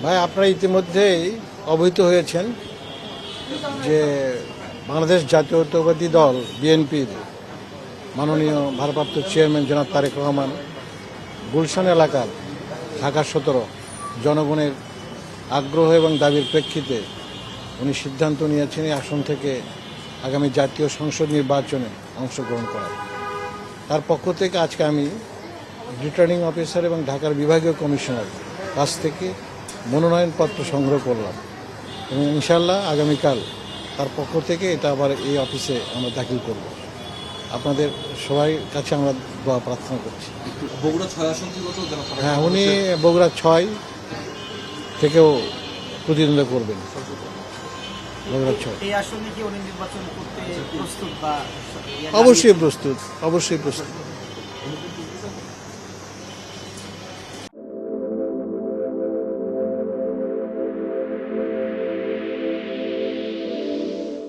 ভাই, আপনারা ইতিমধ্যেই অবহিত হয়েছেন যে বাংলাদেশ জাতীয়তাবাদী দল বিএনপির মাননীয় ভারপ্রাপ্ত চেয়ারম্যান জনাব তারেক রহমান গুলশান এলাকার ঢাকা 17 জনগণের আগ্রহ এবং দাবির প্রেক্ষিতে উনি সিদ্ধান্ত নিয়েছেন এই আসন থেকে আগামী জাতীয় সংসদ নির্বাচনে অংশগ্রহণ করার। তার পক্ষ থেকে আজকে আমি রিটার্নিং অফিসার এবং ঢাকার বিভাগীয় কমিশনার কাছ থেকে মনোনয়নপত্র সংগ্রহ করলাম এবং ইনশাল্লাহ আগামীকাল তার পক্ষ থেকে এটা আবার এই অফিসে আমরা দাখিল করব। আপনাদের সবাই কাছে আমরা দোয়া প্রার্থনা করছি। বগুড়া 6 আসন থেকে হ্যাঁ, উনি বগুড়া 6 থেকেও প্রতিদ্বন্দ্বিতা করবেন। বগুড়া 6 এই আসনে কি উনি নির্বাচন করতে প্রস্তুত বা অবশ্যই প্রস্তুত।